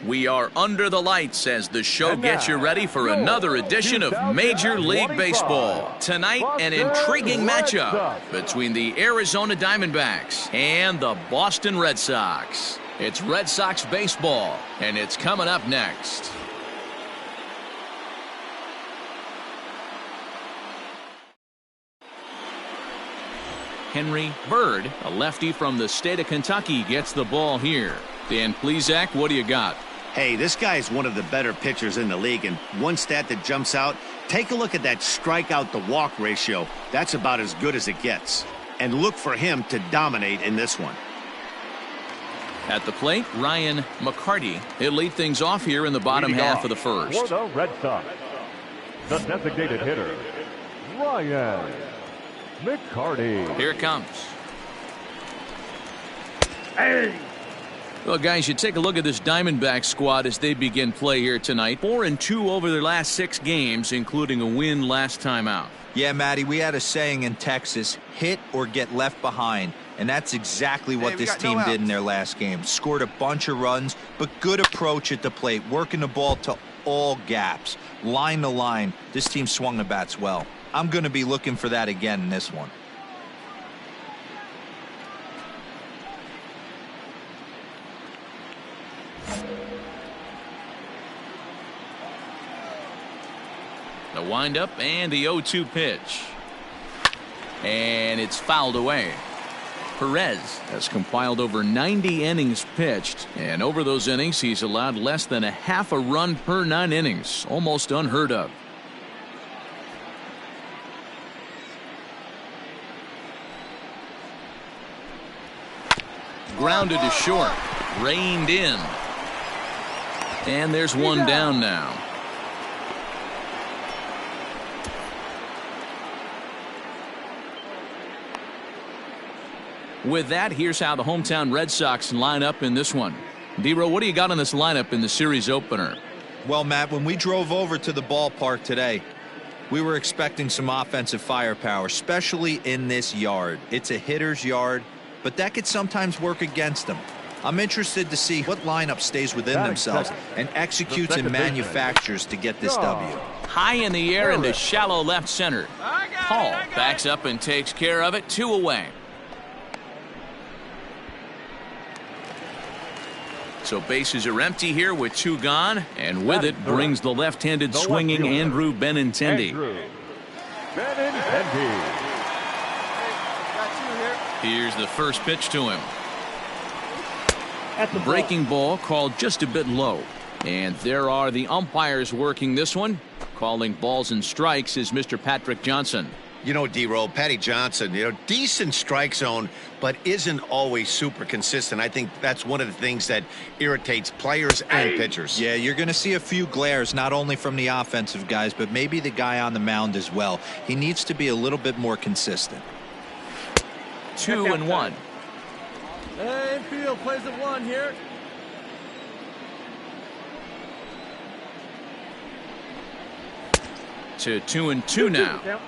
We are under the lights as the show gets you ready for another edition of Major League Baseball. Tonight, an intriguing matchup between the Arizona Diamondbacks and the Boston Red Sox. It's Red Sox baseball, and it's coming up next. Henry Bird, a lefty from the state of Kentucky, gets the ball here. Dan Plesac, what do you got? Hey, this guy is one of the better pitchers in the league, and one stat that jumps out, take a look at that strikeout to walk ratio. That's about as good as it gets. And look for him to dominate in this one. At the plate, Ryan McCarty. He'll lead things off here in the bottom half of the first. For the Red Sox, the designated hitter, Ryan McCarty. Here it comes. Hey! Well, guys, you take a look at this Diamondbacks squad as they begin play here tonight. 4-2 over their last 6 games, including a win last time out. Yeah, Matty, we had a saying in Texas, hit or get left behind. And that's exactly what this team did in their last game. Scored a bunch of runs, but good approach at the plate, working the ball to all gaps. Line to line, this team swung the bats well. I'm going to be looking for that again in this one. The windup and the 0-2 pitch. And it's fouled away. Perez has compiled over 90 innings pitched, and over those innings he's allowed less than a half a run per 9 innings. Almost unheard of. Grounded to short. Reined in. And there's one down now. With that, here's how the hometown Red Sox line up in this one. D-Row, what do you got on this lineup in the series opener? Well, Matt, when we drove over to the ballpark today, we were expecting some offensive firepower, especially in this yard. It's a hitter's yard, but that could sometimes work against them. I'm interested to see what lineup stays within themselves and executes and manufactures to get this W. High in the air into shallow left center. Hall backs up and takes care of it. 2 away. So bases are empty here with 2 gone, and with it brings the left-handed swinging Andrew Benintendi. Here's the first pitch to him. Breaking ball called just a bit low. And there are the umpires working this one. Calling balls and strikes is Mr. Patrick Johnson. You know, D-Roll, Patty Johnson, decent strike zone, but isn't always super consistent. I think that's one of the things that irritates players and pitchers. Yeah, you're going to see a few glares, not only from the offensive guys, but maybe the guy on the mound as well. He needs to be a little bit more consistent. 2-1. Infield plays at 1 here. To 2-2 now.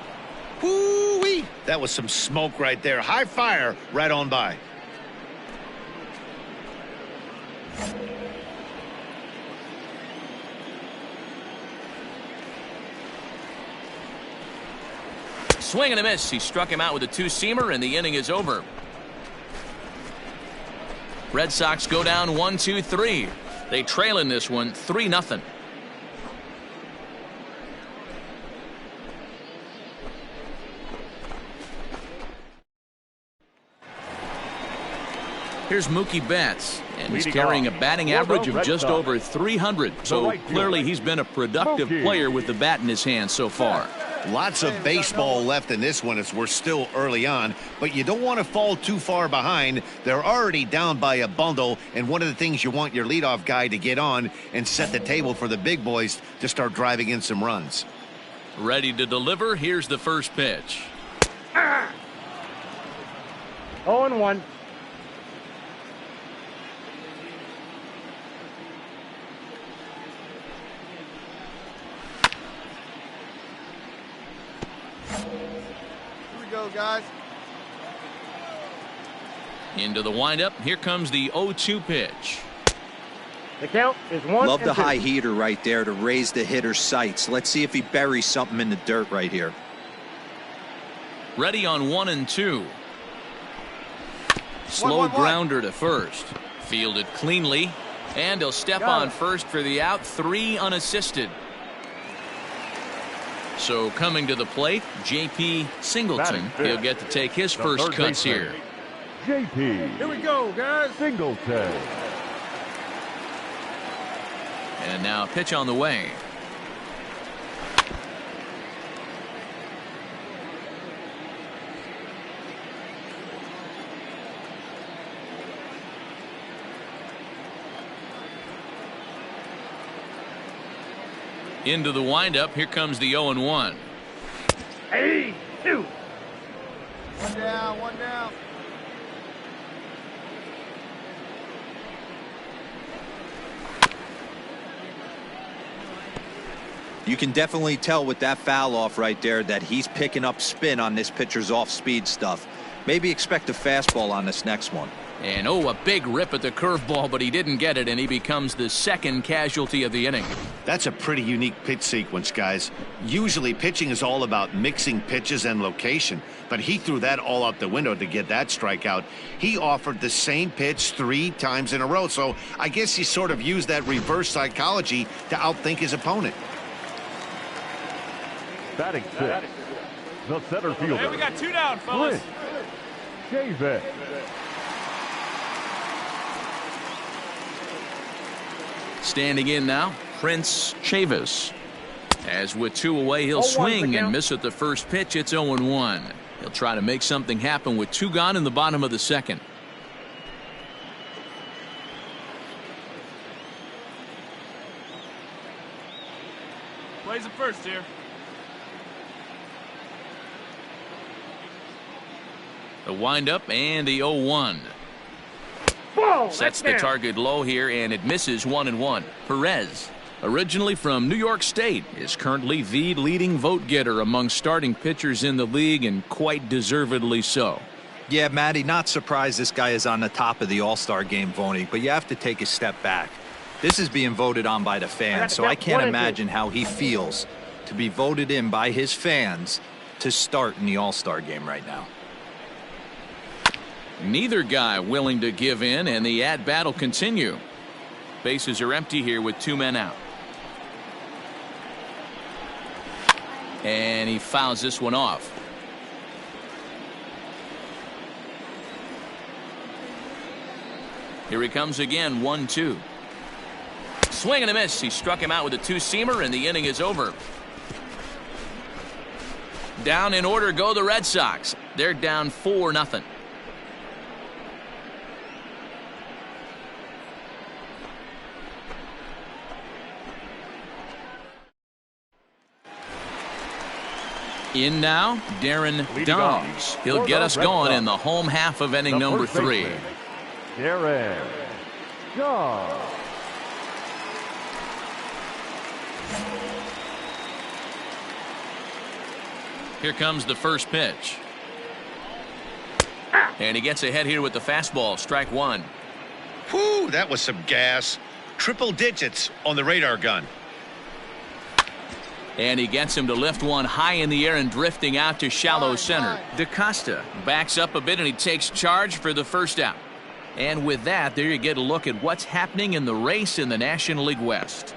Woo-wee! That was some smoke right there. High fire right on by. Swing and a miss. He struck him out with a 2-seamer, and the inning is over. Red Sox go down 1-2-3. They trail in this one 3-0. Here's Mookie Betts, and he's carrying a batting average of just over 300. So clearly he's been a productive player with the bat in his hand so far. Lots of baseball left in this one as we're still early on, but you don't want to fall too far behind. They're already down by a bundle, and one of the things you want your leadoff guy to get on and set the table for the big boys to start driving in some runs. Ready to deliver. Here's the first pitch. 0-1. Go, guys. Into the windup. Here comes the 0-2 pitch. The count is 1-2. Love the high heater right there to raise the hitter's sights. Let's see if he buries something in the dirt right here. Ready on 1-2. Slow 1-1-1. grounder to first. Fielded cleanly. And he'll step on first for the out. 3 unassisted. So coming to the plate, J.P. Singleton. He'll get to take his first cuts here. J.P. Here we go, guys. Singleton. And now a pitch on the way. Into the windup. Here comes the 0-1. 2. One down, one down. You can definitely tell with that foul off right there that he's picking up spin on this pitcher's off-speed stuff. Maybe expect a fastball on this next one. And a big rip at the curveball, but he didn't get it, and he becomes the second casualty of the inning. That's a pretty unique pitch sequence, guys. Usually pitching is all about mixing pitches and location, but he threw that all out the window to get that strikeout. He offered the same pitch 3 times in a row, so I guess he sort of used that reverse psychology to outthink his opponent. Batting 6. The center fielder. Hey, we got 2 down, fellas. Davis. Standing in now, Prince Chavis. As with 2 away, he'll swing and miss at the first pitch. It's 0-1. He'll try to make something happen with 2 gone in the bottom of the second. Plays it first here. The windup and the 0-1. Ball. Sets the target low here, and it misses 1-1. Perez, originally from New York State, is currently the leading vote getter among starting pitchers in the league, and quite deservedly so. Yeah, Matty, not surprised this guy is on the top of the All-Star game voting, but you have to take a step back. This is being voted on by the fans, so I can't imagine how he feels to be voted in by his fans to start in the All-Star game right now. Neither guy willing to give in, and the at-bat will continue. Bases are empty here with 2 men out. And he fouls this one off. Here he comes again, 1-2. Swing and a miss. He struck him out with a 2-seamer, and the inning is over. Down in order go the Red Sox. They're down 4-0. In now, Darren Dawes. He'll get us going in the home half of inning number 3. Darren Dawes. Here comes the first pitch. And he gets ahead here with the fastball. Strike 1. Whew, that was some gas. Triple digits on the radar gun. And he gets him to lift one high in the air and drifting out to shallow center. DaCosta backs up a bit, and he takes charge for the first out. And with that, there you get a look at what's happening in the race in the National League West.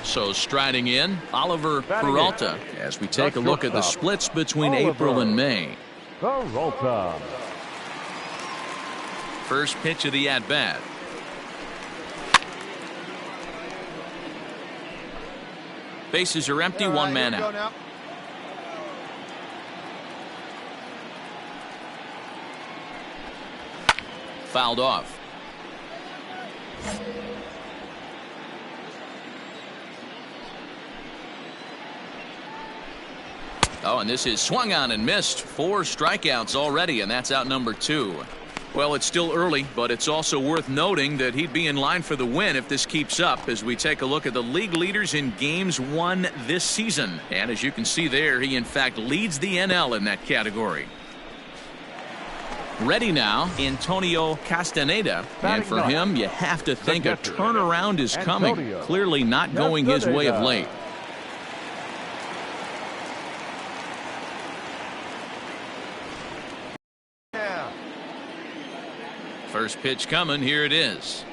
So striding in, Oliver Peralta, as we take a look at the splits between April and May. Peralta. First pitch of the at-bat. Bases are empty, one man out. Fouled off. Oh, and this is swung on and missed. 4 strikeouts already, and that's out number 2. Well, it's still early, but it's also worth noting that he'd be in line for the win if this keeps up as we take a look at the league leaders in games won this season. And as you can see there, he in fact leads the NL in that category. Ready now, Antonio Castaneda. And for him, you have to think a turnaround is coming. Clearly not going his way of late. First pitch coming. Here it is.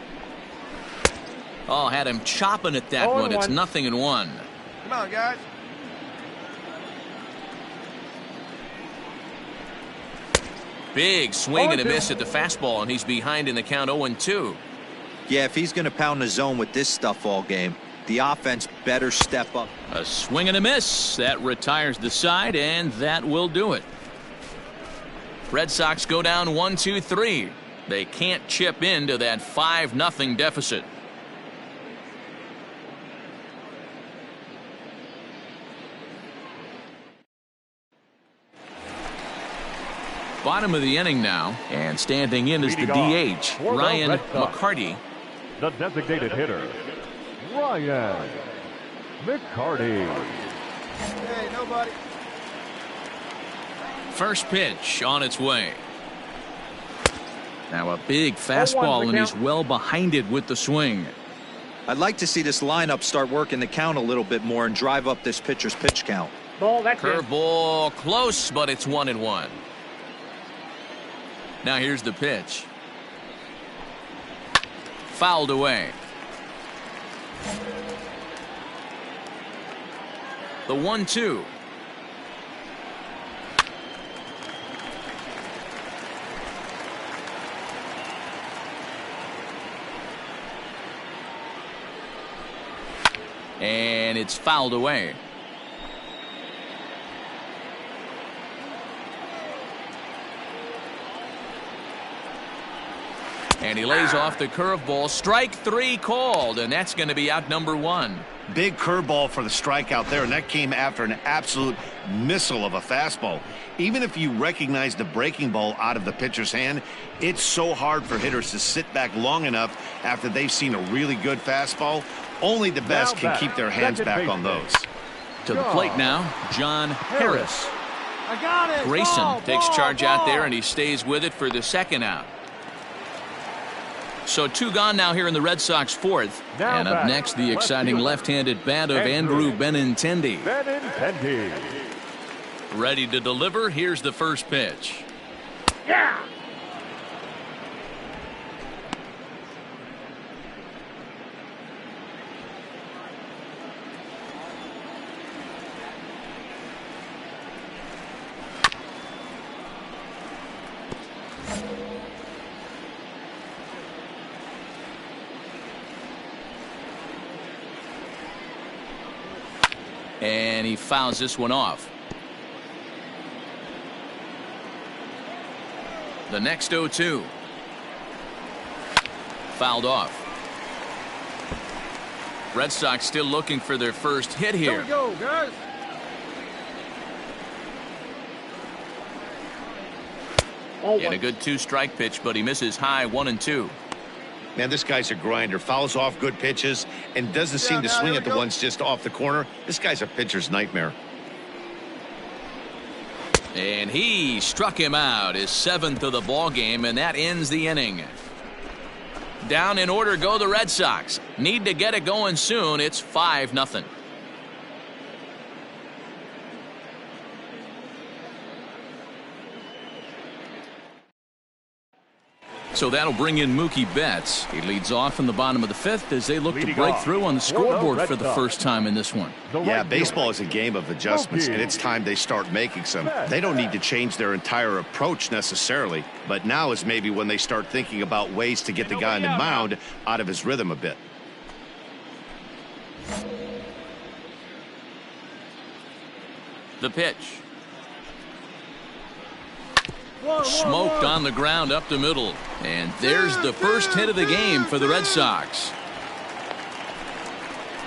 Oh, had him chopping at that one. It's 0-1. Come on, guys. Big swing and a miss at the fastball, and he's behind in the count 0-2. Yeah, if he's going to pound the zone with this stuff all game, the offense better step up. A swing and a miss. That retires the side, and that will do it. Red Sox go down 1-2-3. They can't chip into that 5-0 deficit. Bottom of the inning now, and standing in is the DH, Ryan McCarty. The designated hitter, Ryan McCarty. Hey, nobody. First pitch on its way. Now a big fastball, and he's well behind it with the swing. I'd like to see this lineup start working the count a little bit more and drive up this pitcher's pitch count. Curveball close, but it's 1-1. Now here's the pitch. Fouled away. The 1-2. And it's fouled away. And he lays off the curveball. Strike 3 called, and that's going to be out number 1. Big curveball for the strikeout there, and that came after an absolute missile of a fastball. Even if you recognize the breaking ball out of the pitcher's hand, it's so hard for hitters to sit back long enough after they've seen a really good fastball. Only the best can keep their hands back on those. To the plate now, John Harris. I got it. Grayson takes charge out there, and he stays with it for the second out. So 2 gone now here in the Red Sox 4th. And up next, the exciting left-handed bat of Andrew Benintendi. Ready to deliver. Here's the first pitch. Yeah. And he fouls this one off. The next 0-2. Fouled off. Red Sox still looking for their first hit here. Here we go, guys. And a good 2-strike pitch, but he misses high 1-2. Man, this guy's a grinder. Fouls off good pitches and doesn't seem to swing at the ones just off the corner. This guy's a pitcher's nightmare. And he struck him out, his 7th of the ball game, and that ends the inning. Down in order go the Red Sox. Need to get it going soon. It's 5-0. So that'll bring in Mookie Betts. He leads off in the bottom of the fifth as they look to break through on the scoreboard for the first time in this one. Yeah, baseball is a game of adjustments, and it's time they start making some. They don't need to change their entire approach necessarily, but now is maybe when they start thinking about ways to get the guy on the mound out of his rhythm a bit. The pitch. Smoked on the ground up the middle. And there's the first hit of the game for the Red Sox.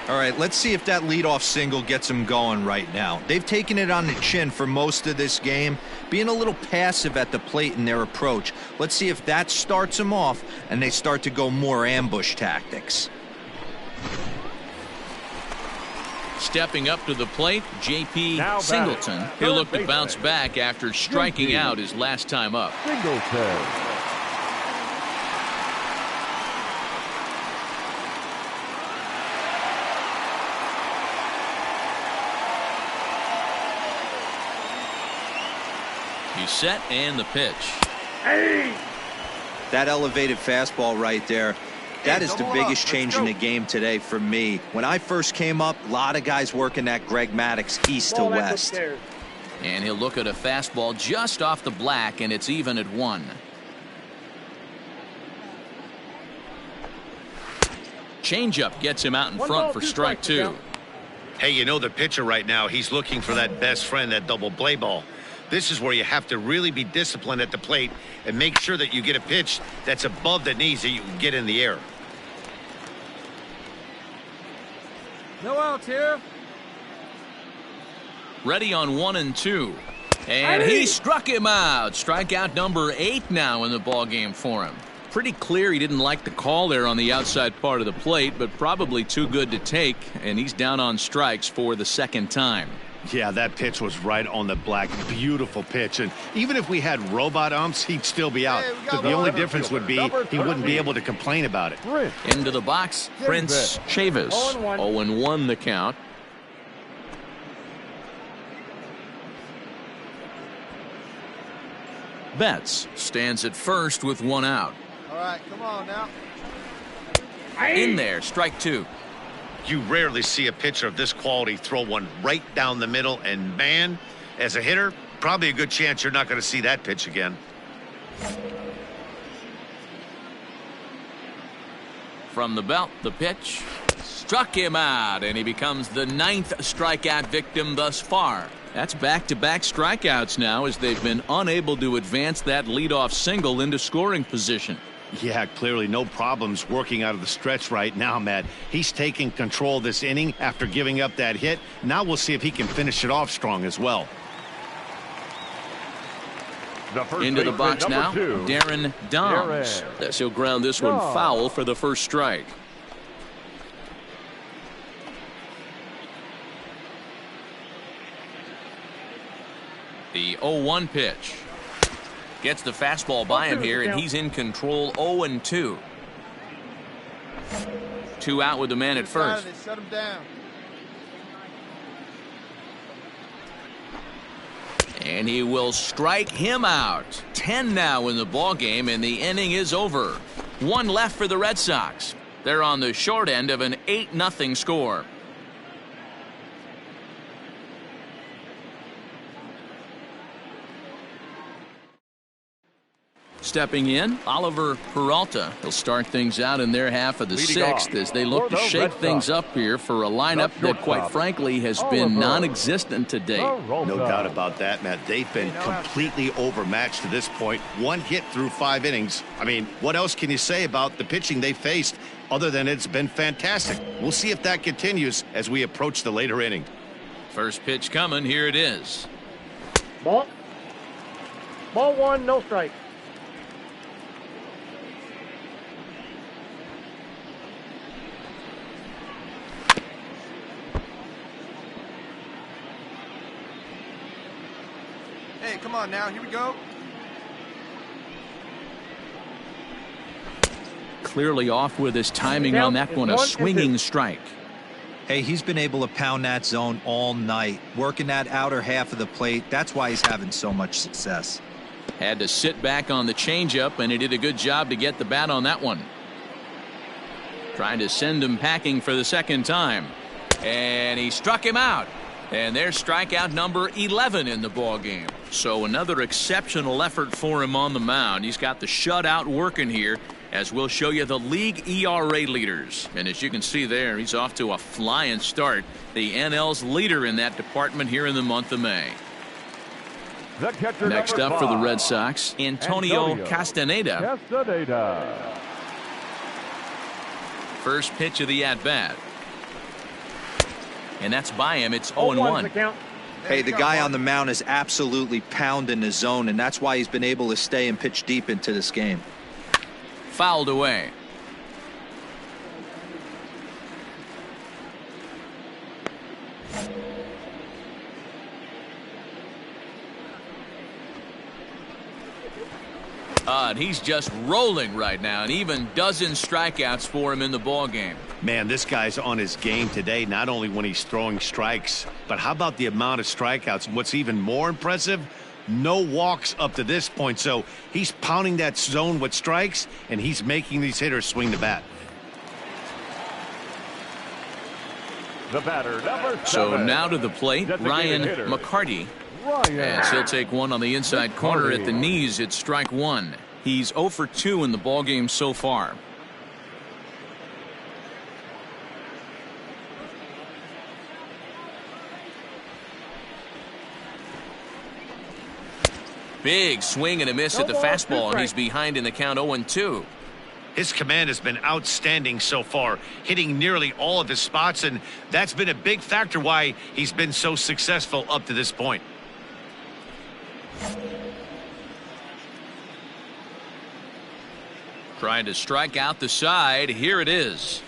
All right, let's see if that leadoff single gets them going right now. They've taken it on the chin for most of this game, being a little passive at the plate in their approach. Let's see if that starts them off and they start to go more ambush tactics. Stepping up to the plate, J.P. Singleton. He'll look to bounce back after striking out his last time up. Singleton. He's set and the pitch. That elevated fastball right there. That is the biggest change in the game today for me. When I first came up, a lot of guys working that Greg Maddux east to west. And he'll look at a fastball just off the black, and it's even at 1. Changeup gets him out in front for strike 2. Hey, you know the pitcher right now, he's looking for that best friend, that double play ball. This is where you have to really be disciplined at the plate and make sure that you get a pitch that's above the knees that you can get in the air. No outs here. Ready on 1 and 2. And he struck him out. Strikeout number 8 now in the ballgame for him. Pretty clear he didn't like the call there on the outside part of the plate, but probably too good to take, and he's down on strikes for the second time. Yeah, that pitch was right on the black. Beautiful pitch. And even if we had robot umps, he'd still be out. The only difference would be he wouldn't be able to complain about it. Into the box, Prince Chavis. 0-1 the count. Betts stands at first with 1 out. All right, come on now. In there, strike 2. You rarely see a pitcher of this quality throw one right down the middle, and man, as a hitter, probably a good chance you're not going to see that pitch again. From the belt, the pitch struck him out, and he becomes the 9th strikeout victim thus far. That's back-to-back strikeouts now as they've been unable to advance that leadoff single into scoring position. Yeah, clearly no problems working out of the stretch right now, Matt. He's taking control of this inning after giving up that hit. Now we'll see if he can finish it off strong as well. Into the box now, Darren Doms. Yes, he'll ground this one foul for the first strike. The 0-1 pitch. Gets the fastball by him here, and he's in control. 0-2. 2 out with the man at first. Shut him down. And he will strike him out. 10 now in the ballgame, and the inning is over. 1 left for the Red Sox. They're on the short end of an 8-0 score. Stepping in, Oliver Peralta. He'll start things out in their half of the 6th as they look to shake things up here for a lineup that, quite frankly, has been non-existent today. No doubt about that, Matt. They've been completely overmatched to this point. 1 hit through 5 innings. I mean, what else can you say about the pitching they faced other than it's been fantastic? We'll see if that continues as we approach the later inning. First pitch coming. Here it is. Ball 1, no strike. Hey, come on now. Here we go. Clearly off with his timing on that one. A swinging strike. Hey, he's been able to pound that zone all night, working that outer half of the plate. That's why he's having so much success. Had to sit back on the changeup, and he did a good job to get the bat on that one. Trying to send him packing for the second time. And he struck him out. And there's strikeout number 11 in the ball game. So another exceptional effort for him on the mound. He's got the shutout working here, as we'll show you the league ERA leaders. And as you can see there, he's off to a flying start. The NL's leader in that department here in the month of May. Next up for the Red Sox, Antonio Castaneda. First pitch of the at-bat. And that's by him. It's 0-1. Hey, the guy on the mound is absolutely pounding the zone, and that's why he's been able to stay and pitch deep into this game. Fouled away. And he's just rolling right now, and even dozen strikeouts for him in the ball game. Man, this guy's on his game today, not only when he's throwing strikes, but how about the amount of strikeouts? And what's even more impressive, no walks up to this point. So he's pounding that zone with strikes, and he's making these hitters swing the bat. The batter, number 7. So now to the plate, Ryan McCarty. As he'll take one on the inside corner at the knees. It's strike one. He's 0 for 2 in the ball game so far. Big swing and a miss at the fastball, and he's behind in the count 0-2. His command has been outstanding so far, hitting nearly all of his spots, and that's been a big factor why he's been so successful up to this point. Trying to strike out the side. Here it is.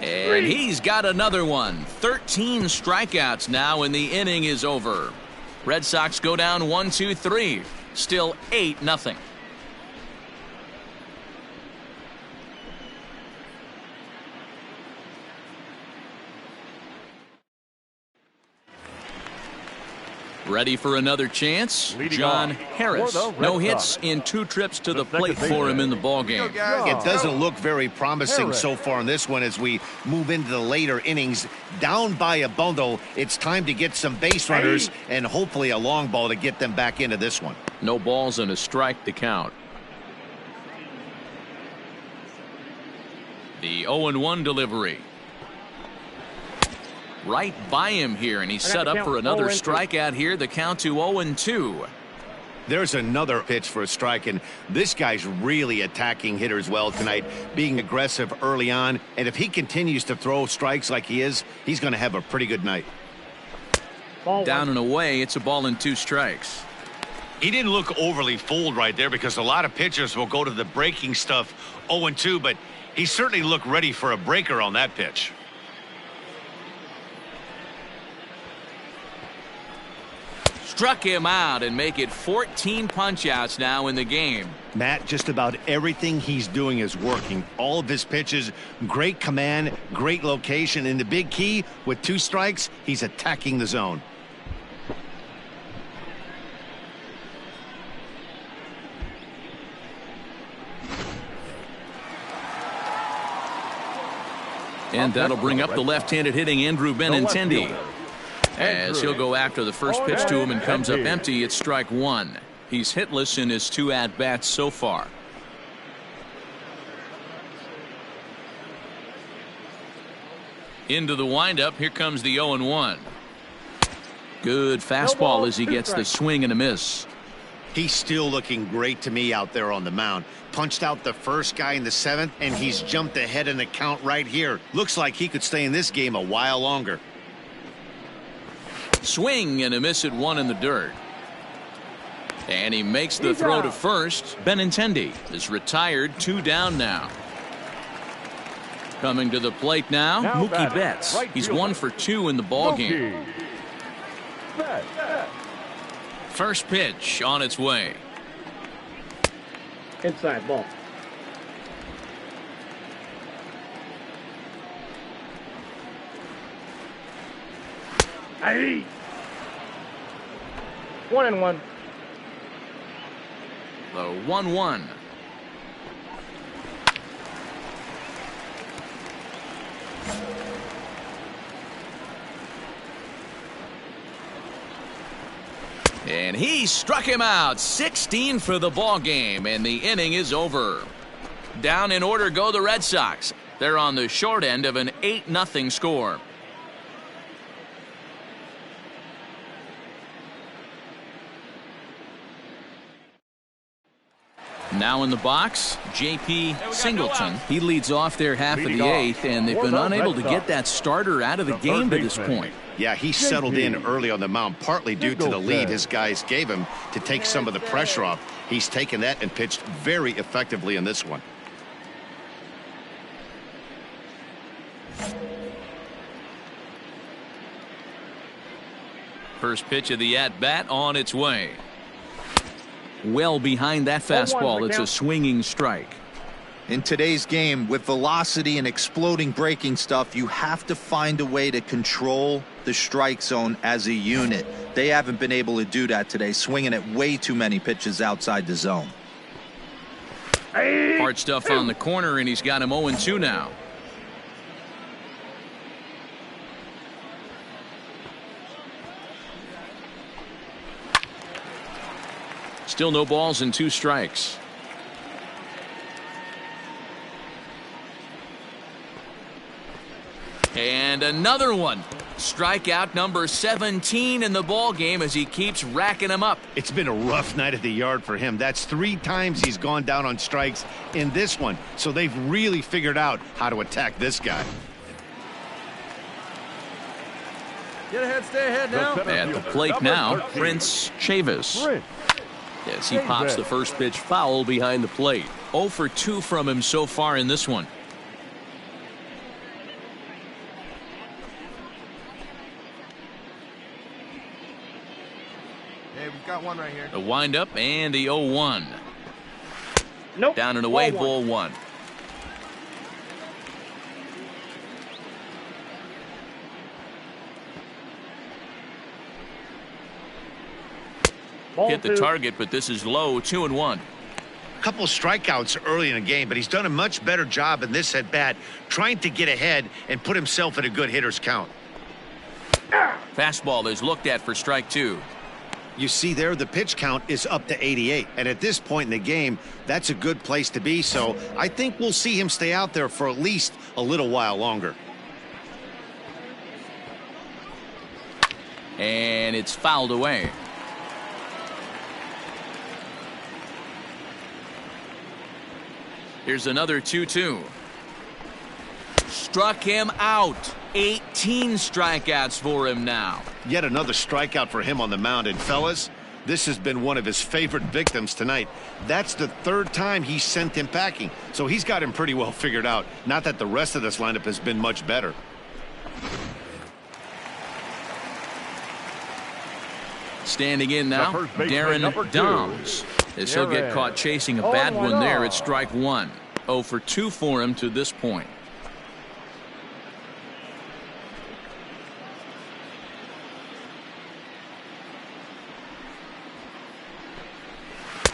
And he's got another one. 13 strikeouts now, and the inning is over. Red Sox go down 1-2-3. Still 8-0. Ready for another chance? John Harris. No hits in 2 trips to the plate for him in the ballgame. It doesn't look very promising so far in this one as we move into the later innings. Down by a bundle, it's time to get some base runners and hopefully a long ball to get them back into this one. No balls and a strike to count. The 0-1 delivery. Right by him here, and he's set up for another strikeout here. The count to 0-2. There's another pitch for a strike, and this guy's really attacking hitters well tonight, being aggressive early on. And if he continues to throw strikes like he is, he's going to have a pretty good night. Down and away, it's a ball and 2 strikes. He didn't look overly fooled right there because a lot of pitchers will go to the breaking stuff 0-2, but he certainly looked ready for a breaker on that pitch. Struck him out and make it 14 punch-outs now in the game. Matt, just about everything he's doing is working. All of his pitches, great command, great location, and the big key, with 2 strikes, he's attacking the zone. And that'll bring up the left-handed hitting Andrew Benintendi. As he'll go after the first pitch to him and comes up empty. It's strike 1. He's hitless in his 2 at-bats so far. Into the windup. Here comes the 0-1. Good fastball as he gets the swing and a miss. He's still looking great to me out there on the mound. Punched out the first guy in the 7th, and he's jumped ahead in the count right here. Looks like he could stay in this game a while longer. Swing and a miss at 1 in the dirt. And he makes the throw to first. Benintendi is retired. 2 down now. Coming to the plate now, Mookie Betts. He's 1 for 2 in the ballgame. First pitch on its way. Inside ball. Hey. 1-1. The 1-1. And he struck him out. 16 for the ball game, and the inning is over. Down in order go the Red Sox. They're on the short end of an 8-0 score. Now in the box, J.P. Singleton. He leads off their half of the 8th, and they've been unable to get that starter out of the game to this point. Yeah, he settled in early on the mound, partly due to the lead his guys gave him to take some of the pressure off. He's taken that and pitched very effectively in this one. First pitch of the at-bat on its way. Well behind that fastball. It's a swinging strike. In today's game, with velocity and exploding breaking stuff, you have to find a way to control the strike zone as a unit. They haven't been able to do that today, swinging at way too many pitches outside the zone. Hard stuff on the corner, and he's got him 0-2 now. Still no balls and 2 strikes. And another one. Strikeout number 17 in the ball game as he keeps racking them up. It's been a rough night at the yard for him. That's 3 times he's gone down on strikes in this one. So they've really figured out how to attack this guy. Get ahead, stay ahead now. At the plate now, Prince Chavis. Yes, he pops the first pitch foul behind the plate. 0 for 2 from him so far in this one. Hey, we've got one right here. The windup and the 0-1. Nope. Down and away, ball 1. Hit the target, but this is low. 2-1. A couple of strikeouts early in the game, but he's done a much better job in this at bat, trying to get ahead and put himself in a good hitter's count. Fastball is looked at for strike 2. You see there, the pitch count is up to 88, and at this point in the game, that's a good place to be. So I think we'll see him stay out there for at least a little while longer. And it's fouled away. Here's another 2-2. Struck him out. 18 strikeouts for him now. Yet another strikeout for him on the mound. And fellas, this has been one of his favorite victims tonight. That's the 3rd time he sent him packing. So he's got him pretty well figured out. Not that the rest of this lineup has been much better. Standing in now, Darren Doms. As he'll get caught chasing a bad one there, it's strike 1. 0 for 2 for him to this point.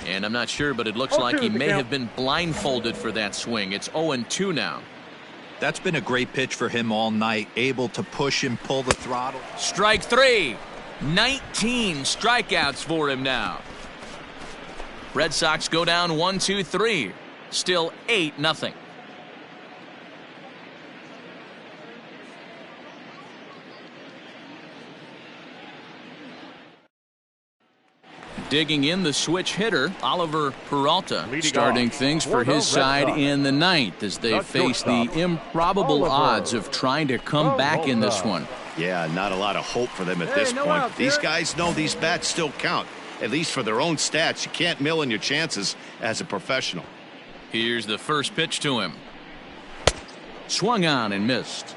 And I'm not sure, but it looks like he may have been blindfolded for that swing. It's 0-2 now. That's been a great pitch for him all night, able to push and pull the throttle. Strike 3. 19 strikeouts for him now. Red Sox go down 1-2-3. Still 8-0. Digging in the switch hitter, Oliver Peralta, starting things for his side in the 9th as they face the improbable odds of trying to come back in this one. Yeah, not a lot of hope for them at this point. These guys know these bats still count, at least for their own stats. You can't mill in your chances as a professional. Here's the first pitch to him. Swung on and missed.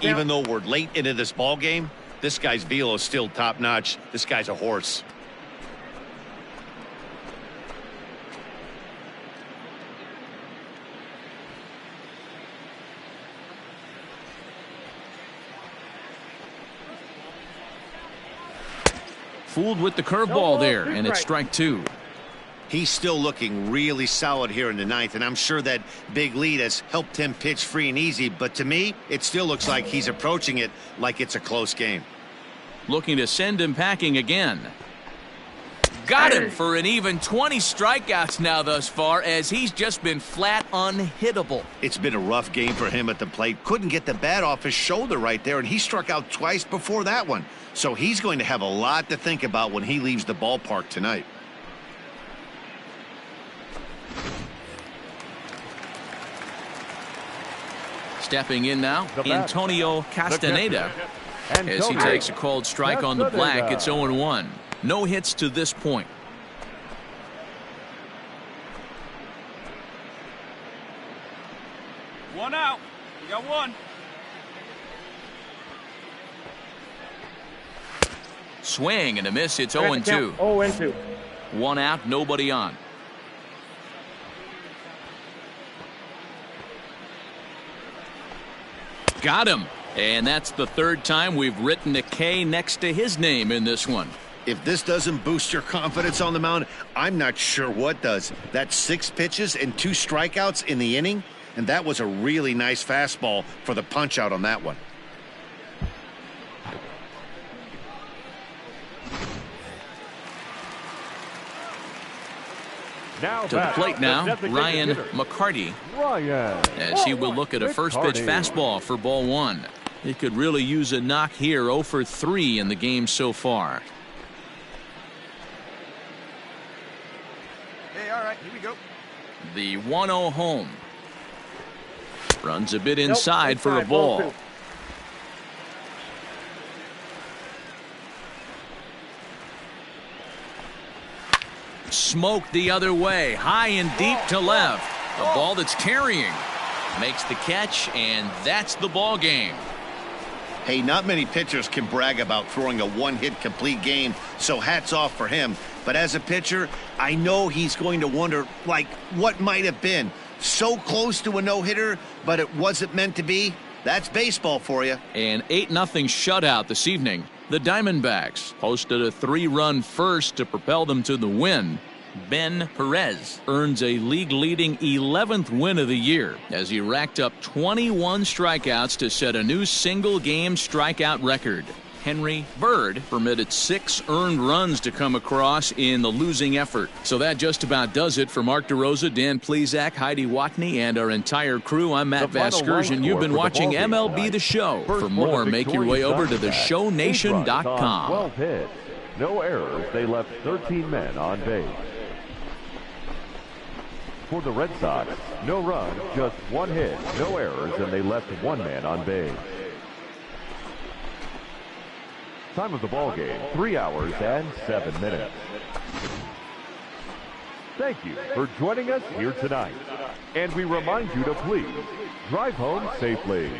Even though we're late into this ball game, this guy's velo is still top notch. This guy's a horse. fooled with the curveball there, and it's strike two. He's still looking really solid here in the ninth, and I'm sure that big lead has helped him pitch free and easy, but to me, it still looks like he's approaching it like it's a close game. Looking to send him packing again. Got him for an even 20 strikeouts now thus far, as he's just been flat unhittable. It's been a rough game for him at the plate. Couldn't get the bat off his shoulder right there, and he struck out twice before that one. So he's going to have a lot to think about when he leaves the ballpark tonight. Stepping in now, Antonio Castaneda. As he takes a called strike on the black, it's 0-1. No hits to this point. One out. You got one. Swing and a miss. It's 0-2. 0-2. One out, nobody on. Got him. And that's the third time we've written a K next to his name in this one. If this doesn't boost your confidence on the mound, I'm not sure what does. That's 6 pitches and 2 strikeouts in the inning, and that was a really nice fastball for the punch out on that one. To the plate now, Ryan McCarty, as he will look at a first pitch fastball for ball 1. He could really use a knock here. 0 for 3 in the game so far. Hey, all right, here we go. The 1-0 home. Runs a bit inside for a ball. Smoked the other way, high and deep to left. The ball that's carrying makes the catch, and that's the ball game. Hey, not many pitchers can brag about throwing a one-hit complete game, so hats off for him. But as a pitcher, I know he's going to wonder, like, what might have been. So close to a no-hitter, but it wasn't meant to be. That's baseball for you. An 8-0 shutout this evening. The Diamondbacks posted a 3-run first to propel them to the win. Ben Perez earns a league-leading 11th win of the year as he racked up 21 strikeouts to set a new single-game strikeout record. Henry Bird permitted 6 earned runs to come across in the losing effort. So that just about does it for Mark DeRosa, Dan Plesac, Heidi Watney, and our entire crew. I'm Matt Vasgersian. You've been watching MLB The Show. For more, make your way over to theshownation.com. 12 hits, no errors. They left 13 men on base. For the Red Sox, no runs, just 1 hit, no errors, and they left 1 man on base. Time of the ball game, 3 hours and 7 minutes. Thank you for joining us here tonight. And we remind you to please drive home safely.